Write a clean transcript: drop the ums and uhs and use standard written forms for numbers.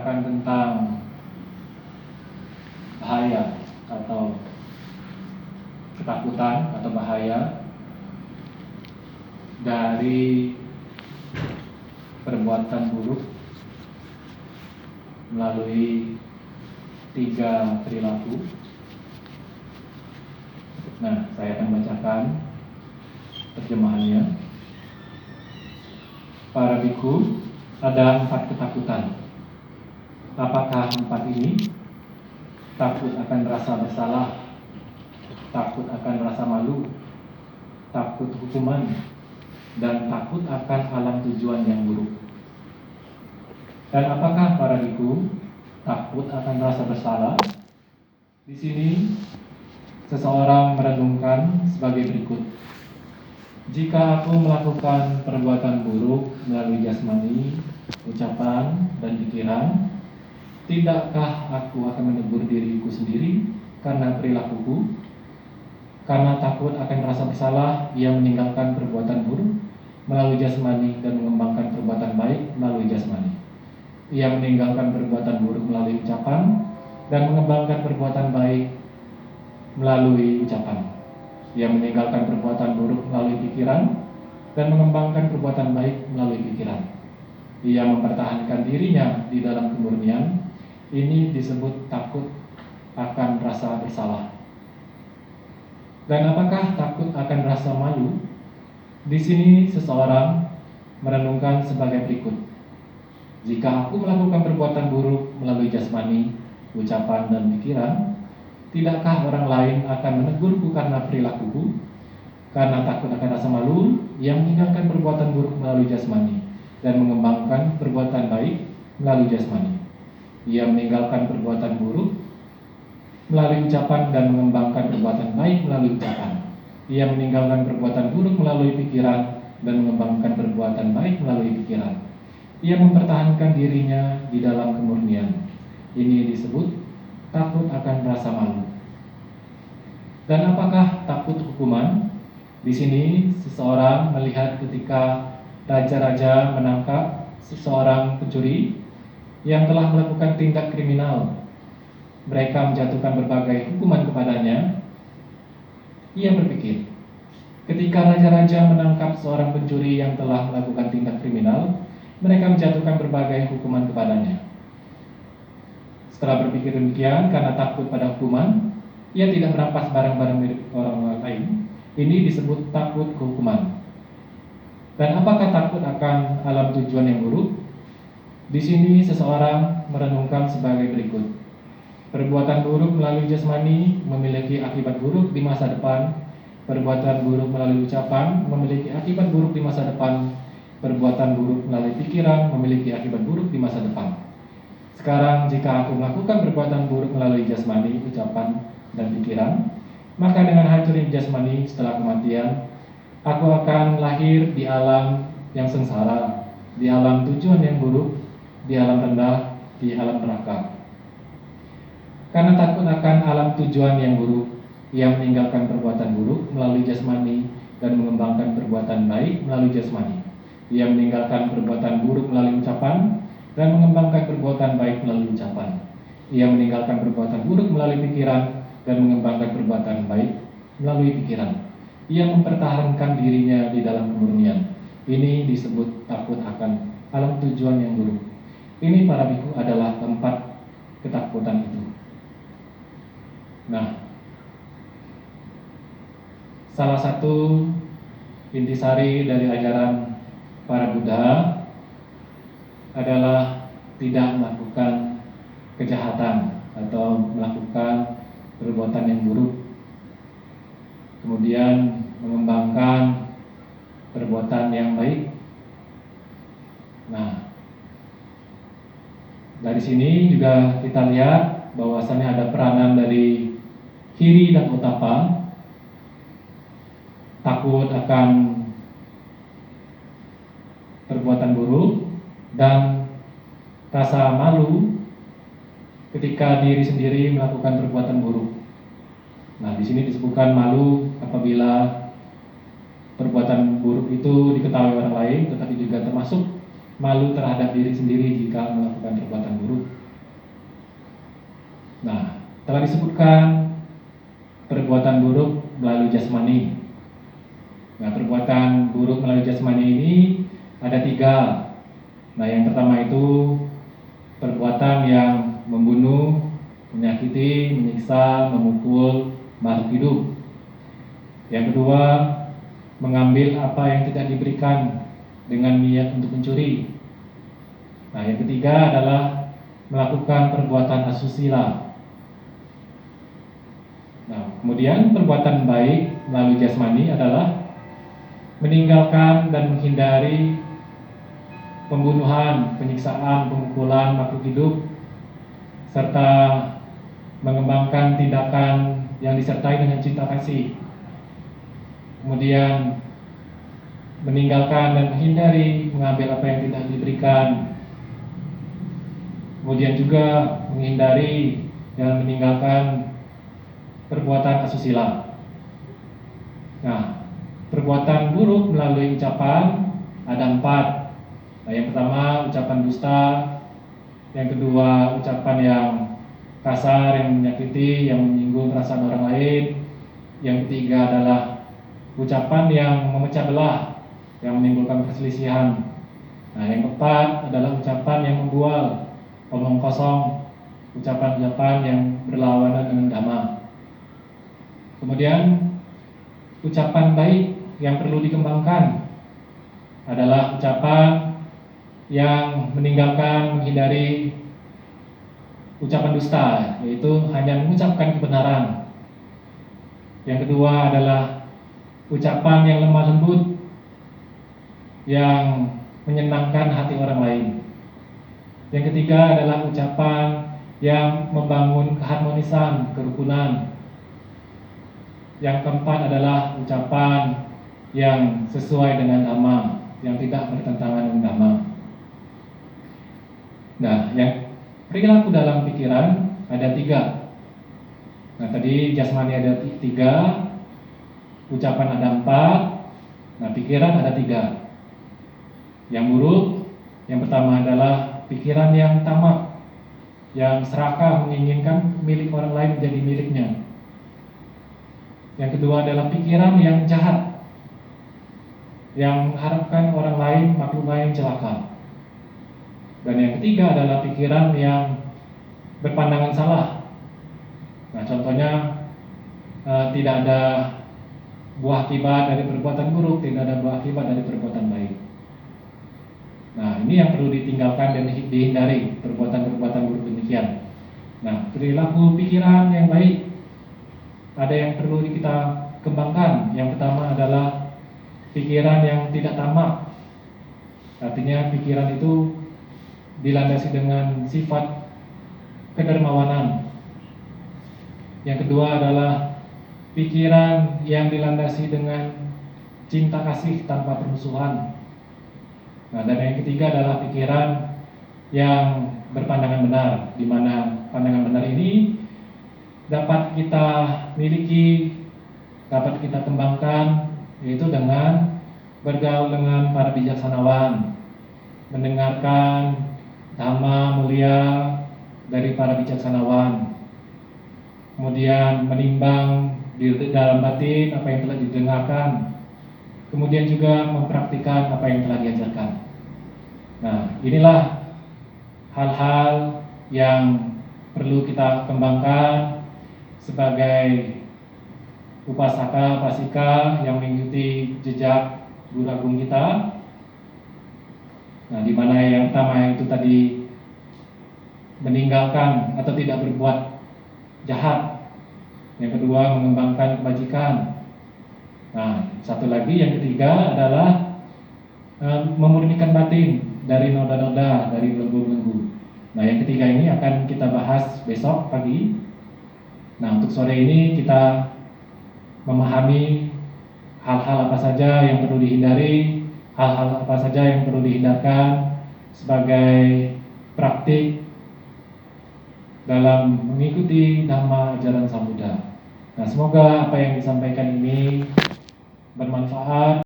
membicarakan tentang bahaya atau ketakutan atau bahaya dari perbuatan buruk melalui 3 perilaku. Nah, saya akan bacakan terjemahannya. Para biku, ada 4 ketakutan. Apakah 4 ini? Takut akan rasa bersalah, takut akan rasa malu, takut hukuman, dan takut akan alam tujuan yang buruk. Dan apakah para biku takut akan rasa bersalah? Di sini seseorang merenungkan sebagai berikut. Jika aku melakukan perbuatan buruk melalui jasmani, ucapan, dan pikiran, tidakkah aku akan menegur diriku sendiri karena perilakuku? Karena takut akan rasa bersalah, ia meninggalkan perbuatan buruk melalui jasmani dan mengembangkan perbuatan baik melalui jasmani. Ia meninggalkan perbuatan buruk melalui ucapan dan mengembangkan perbuatan baik melalui ucapan. Ia meninggalkan perbuatan buruk melalui pikiran dan mengembangkan perbuatan baik melalui pikiran. Ia mempertahankan dirinya di dalam kemurnian. Ini disebut takut akan rasa bersalah. Dan apakah takut akan rasa malu? Di sini seseorang merenungkan sebagai berikut. Jika aku melakukan perbuatan buruk melalui jasmani, ucapan, dan pikiran, tidakkah orang lain akan menegurku karena perilakuku? Karena takut akan rasa malu, ia meninggalkan perbuatan buruk melalui jasmani dan mengembangkan perbuatan baik melalui jasmani. Ia meninggalkan perbuatan buruk melalui ucapan dan mengembangkan perbuatan baik melalui ucapan. Ia meninggalkan perbuatan buruk melalui pikiran dan mengembangkan perbuatan baik melalui pikiran. Ia mempertahankan dirinya di dalam kemurnian. Ini disebut takut akan rasa malu. Dan apakah takut hukuman? Di sini seseorang melihat ketika raja-raja menangkap seseorang pencuri yang telah melakukan tindak kriminal. Mereka menjatuhkan berbagai hukuman kepadanya. Ia berpikir, ketika raja-raja menangkap seorang pencuri yang telah melakukan tindak kriminal, mereka menjatuhkan berbagai hukuman kepadanya. Setelah berpikir demikian, karena takut pada hukuman, ia tidak merampas barang-barang milik orang lain. Ini disebut takut kehukuman. Dan apakah takut akan alam tujuan yang buruk? Di sini seseorang merenungkan sebagai berikut. Perbuatan buruk melalui jasmani memiliki akibat buruk di masa depan. Perbuatan buruk melalui ucapan memiliki akibat buruk di masa depan. Perbuatan buruk melalui pikiran memiliki akibat buruk di masa depan. Sekarang jika aku melakukan perbuatan buruk melalui jasmani, ucapan, dan pikiran, maka dengan hancurnya jasmani setelah kematian, aku akan lahir di alam yang sengsara, di alam tujuan yang buruk, di alam rendah, di alam neraka. Karena takut akan alam tujuan yang buruk, ia meninggalkan perbuatan buruk melalui jasmani dan mengembangkan perbuatan baik melalui jasmani. Ia meninggalkan perbuatan buruk melalui ucapan dan mengembangkan perbuatan baik melalui ucapan. Ia meninggalkan perbuatan buruk melalui pikiran dan mengembangkan perbuatan baik melalui pikiran. Ia mempertahankan dirinya di dalam kemurnian. Ini disebut takut akan alam tujuan yang buruk. Ini para biku adalah 4 ketakutan itu. Nah, salah satu intisari dari ajaran para Buddha adalah tidak melakukan kejahatan atau melakukan perbuatan yang buruk, kemudian mengembangkan perbuatan yang baik. Nah, dari sini juga kita lihat bahwasannya ada peranan dari Hiri dan Otapa. Takut akan perbuatan buruk dan rasa malu ketika diri sendiri melakukan perbuatan buruk. Nah, di sini disebutkan malu apabila perbuatan buruk itu diketahui orang lain, tetapi juga termasuk malu terhadap diri sendiri jika melakukan perbuatan buruk. telah disebutkan perbuatan buruk melalui jasmani. Nah, perbuatan buruk melalui jasmani ini ada 3. Nah, yang pertama itu perbuatan yang membunuh, menyakiti, menyiksa, memukul makhluk hidup. Yang kedua, mengambil apa yang tidak diberikan dengan niat untuk mencuri. Nah, yang ketiga adalah melakukan perbuatan asusila. Nah, kemudian perbuatan baik melalui jasmani adalah meninggalkan dan menghindari pembunuhan, penyiksaan, pemukulan makhluk hidup, serta mengembangkan tindakan yang disertai dengan cinta kasih. Kemudian meninggalkan dan menghindari mengambil apa yang tidak diberikan. Kemudian juga menghindari dan meninggalkan perbuatan asusila. Nah, perbuatan buruk melalui ucapan ada 4. Nah, yang pertama ucapan dusta, yang kedua ucapan yang kasar, yang menyakiti, yang menyinggung perasaan orang lain, yang ketiga adalah ucapan yang memecah belah, yang menimbulkan perselisihan. Nah, yang keempat adalah ucapan yang membual, omong kosong, ucapan-ucapan yang berlawanan dengan dhamma. Kemudian ucapan baik yang perlu dikembangkan adalah ucapan yang meninggalkan, menghindari ucapan dusta, yaitu hanya mengucapkan kebenaran. Yang kedua adalah ucapan yang lemah lembut, yang menyenangkan hati orang lain. Yang ketiga adalah ucapan yang membangun keharmonisan, kerukunan. Yang keempat adalah ucapan yang sesuai dengan dhamma, yang tidak bertentangan dengan dhamma. Nah, yang perilaku dalam pikiran ada 3. Nah, tadi jasmani ada 3, ucapan ada 4, nah pikiran ada 3. Yang buruk, yang pertama adalah pikiran yang tamak, yang serakah menginginkan milik orang lain menjadi miliknya. Yang kedua adalah pikiran yang jahat, yang mengharapkan orang lain, makhluk lain celaka. Dan yang ketiga adalah pikiran yang berpandangan salah. Nah, contohnya tidak ada buah akibat dari perbuatan buruk, tidak ada buah akibat dari perbuatan baik. Nah, ini yang perlu ditinggalkan dan dihindari, perbuatan-perbuatan buruk demikian. Nah, perilaku pikiran yang baik ada yang perlu kita kembangkan. Yang pertama adalah pikiran yang tidak tamak. Artinya pikiran itu dilandasi dengan sifat kedermawanan. Yang kedua adalah pikiran yang dilandasi dengan cinta kasih tanpa permusuhan. Nah, dan yang ketiga adalah pikiran yang berpandangan benar, di mana pandangan benar ini dapat kita miliki, dapat kita kembangkan, yaitu dengan bergaul dengan para bijaksanawan, mendengarkan dhamma mulia dari para bijaksanawan, kemudian menimbang di dalam batin apa yang telah didengarkan, kemudian juga mempraktikkan apa yang telah diajarkan. Nah, inilah hal-hal yang perlu kita kembangkan sebagai upasaka, pasika yang mengikuti jejak guru agung kita. Nah, di mana yang pertama itu tadi meninggalkan atau tidak berbuat jahat. Yang kedua mengembangkan kebajikan. Nah, satu lagi yang ketiga adalah memurnikan batin dari noda-noda, dari belenggu-belenggu. Nah, yang ketiga ini akan kita bahas besok pagi. Nah, untuk sore ini kita memahami hal-hal apa saja yang perlu dihindari, hal-hal apa saja yang perlu dihindarkan sebagai praktik dalam mengikuti dhamma ajaran Sang Buddha. Nah, semoga apa yang disampaikan ini bermanfaat.